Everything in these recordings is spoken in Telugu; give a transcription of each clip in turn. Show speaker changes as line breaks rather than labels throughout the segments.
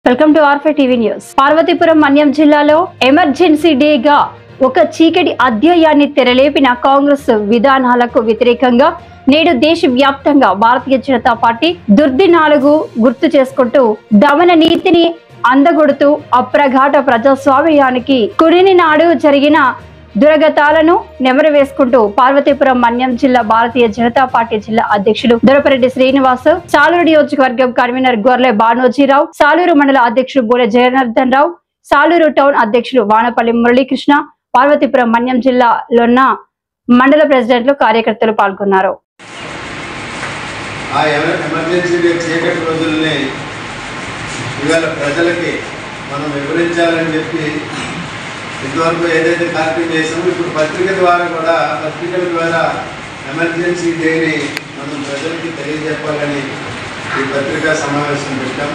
వెల్కమ్ టు ఆర్ఫే టీవీ న్యూస్. పార్వతీపురం మన్యం జిల్లాలో ఎమర్జెన్సీ డేగా ఒక చీకటి అధ్యాయాన్ని తెరలేపిన కాంగ్రెస్ విధానాలకు వ్యతిరేకంగా నేడు దేశవ్యాప్తంగా భారతీయ జనతా పార్టీ దుర్దినాలకు గుర్తు చేసుకుంటూ దమన నీతిని అందగొడుతూ అప్రఘాట ప్రజాస్వామ్యానికి కుడిని నాడు జరిగిన దురగతాలను నెమరు వేసుకుంటూ పార్వతీపురం మన్యం జిల్లా భారతీయ జనతా పార్టీ జిల్లా అధ్యక్షుడు దొరపరెడ్డి శ్రీనివాస్, సాలూరు నియోజకవర్గం కన్వీనర్ గొర్లె బానోజీరావు, సాలూరు మండల అధ్యక్షుడు బోలె జయనర్దన్ రావు, సాలూరు టౌన్ అధ్యక్షుడు వానపల్లి మురళీకృష్ణ, పార్వతీపురం మన్యం జిల్లాలోన్న మండల ప్రెసిడెంట్లు కార్యకర్తలు పాల్గొన్నారు.
ప్రజలకి మనం వివరించాలని చెప్పి ఇంతవరకు ఏదైతే కార్యక్రమం చేసామో ఇప్పుడు పత్రికల ద్వారా ఎమర్జెన్సీ డేని మనం ప్రజలకి తెలియజెప్పాలని ఈ పత్రికా సమావేశం పెట్టాం.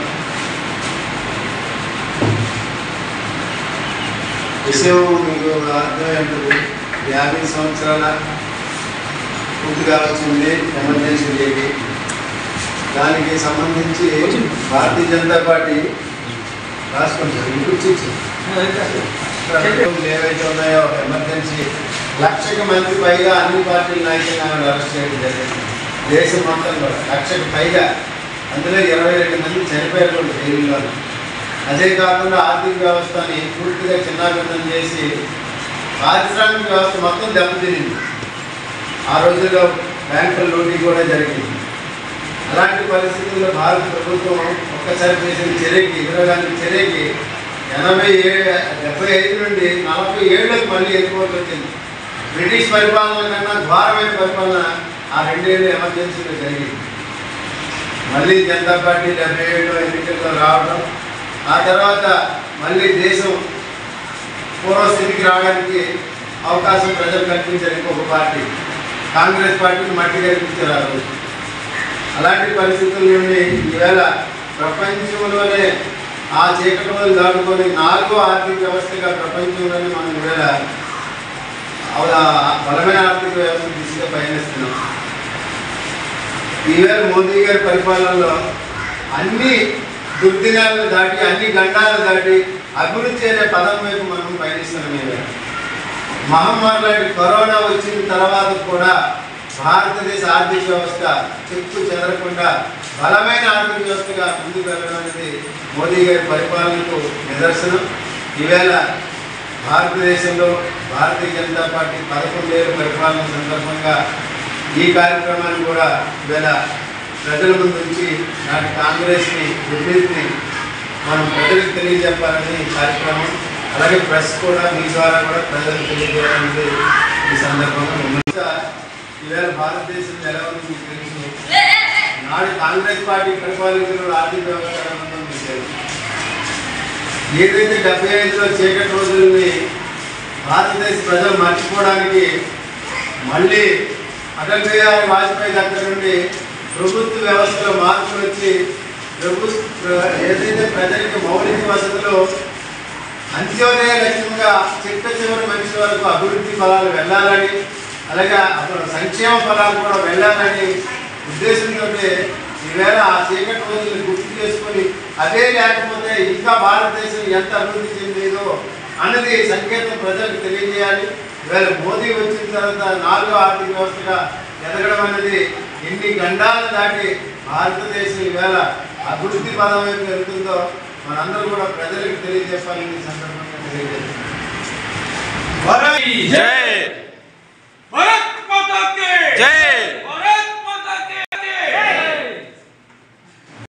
విషయం మీకు అర్థమైంటుంది. 50 సంవత్సరాల పూర్తి కావాల్సింది ఎమర్జెన్సీ డేకి. దానికి సంబంధించి భారతీయ జనతా పార్టీ రాసుకుంటారు. ఏవైతే ఉన్నాయో ఎమర్జెన్సీ 1,00,000 మంది పైగా అన్ని పార్టీల నాయకులను అరెస్ట్ చేయడం జరిగింది. దేశం మొత్తంలో 1,00,000 పైగా, అందులో 22 మంది చనిపోయారు జైలులో. అదే కాకుండా ఆర్థిక వ్యవస్థని పూర్తిగా చిన్నాభిన్నం చేసి పారిశ్రామిక వ్యవస్థ మొత్తం దెబ్బతినింది. ఆ రోజుల్లో బ్యాంకుల లూటీ కూడా జరిగింది. అలాంటి పరిస్థితుల్లో భారత ప్రభుత్వం ఒక్కసారి చేసిన చర్యకి, ఇందిరాగాంధీ చర్యకి 75 నుండి 47లకు మళ్ళీ ఎదుర్కోవాల్సి వచ్చింది. బ్రిటిష్ పరిపాలన కన్నా ఘోరమైన పరిపాలన ఆ 2 ఏళ్ళు ఎమర్జెన్సీలో జరిగింది. మళ్ళీ జనతా పార్టీ 77లో ఎన్నికల్లో రావడం, ఆ తర్వాత మళ్ళీ దేశం పూర్వస్థితికి రావడానికి అవకాశం ప్రజలు కల్పించారు. ఒక పార్టీ కాంగ్రెస్ పార్టీని మట్టి కల్పించారు ఆ రోజు. అలాంటి పరిస్థితుల నుండి ఈవేళ ప్రపంచంలోనే ఆ చీకటి రోజులు దాటుకొని 4వ ఆర్థిక వ్యవస్థగా ప్రపంచంలోనే మనం ఈవేళ బలమైన ఆర్థిక వ్యవస్థ దిశగా పయనిస్తున్నాం. ఈవేళ మోదీ గారి పరిపాలనలో అన్ని దుర్దినాలను దాటి, అన్ని గండాలు దాటి అభివృద్ధి అనే పదం వైపు మనం పయనిస్తున్నాం. ఈవేళ మహమ్మారి లాంటి కరోనా వచ్చిన తర్వాత కూడా భారతదేశ ఆర్థిక వ్యవస్థ చెక్కు చెదరకుండా బలమైన ఆర్థిక వ్యవస్థగా ముందుకు వెళ్ళడం అనేది మోదీ గారి పరిపాలనకు నిదర్శనం. ఈవేళ భారతదేశంలో భారతీయ జనతా పార్టీ 11 ఏళ్ళ పరిపాలన సందర్భంగా ఈ కార్యక్రమాన్ని కూడా ఈవేళ ప్రజల ముందు నుంచి నాటి కాంగ్రెస్ని విభేదిని మనం ప్రజలకు తెలియజెప్పాలని కార్యక్రమం. అలాగే ప్రెస్ కూడా మీ ద్వారా కూడా ప్రజలకు తెలియజేయాలనేది ఈ సందర్భంగా. ఈవేళ భారతదేశంలో ఎలా ఉంది మీకు తెలుసు. నాడు కాంగ్రెస్ పార్టీ పరిపాలించిన ఆర్థిక వ్యవస్థ మీకు తెలుసు. ఏదైతే 75లో చీకటి రోజుల్ని భారతదేశ ప్రజలు మర్చిపోవడానికి మళ్ళీ అటల్ బిహారీ వాజ్పేయి దగ్గర నుండి ప్రభుత్వ వ్యవస్థలో మార్పులు వచ్చి ఏదైతే ప్రజలకు మౌలిక వసతులు అంత్యోదయ లక్ష్యంగా చిట్ట చివరి మనిషి వరకు అభివృద్ధి ఫలాలు వెళ్ళాలని, అలాగే అప్పుడు సంక్షేమ ఫలాలు కూడా వెళ్ళాలని ఉద్దేశంతో ఈవేళ ఆ చీకటి రోజులు గుర్తు చేసుకొని అదే లేకపోతే ఇంకా భారతదేశం ఎంత అభివృద్ధి చెందేదో అన్నది సంకేతం ప్రజలకు తెలియజేయాలి. ఈవేళ మోదీ వచ్చిన తర్వాత 4వ ఆర్థిక వ్యవస్థగా ఎదగడం అనేది ఎన్ని గండాలు దాటి భారతదేశం ఈవేళ అభివృద్ధి పదం వైపు వెళ్తుందో మనందరూ కూడా ప్రజలకు తెలియజేయాలని సందర్భంగా తెలియజేస్తున్నాం.
జై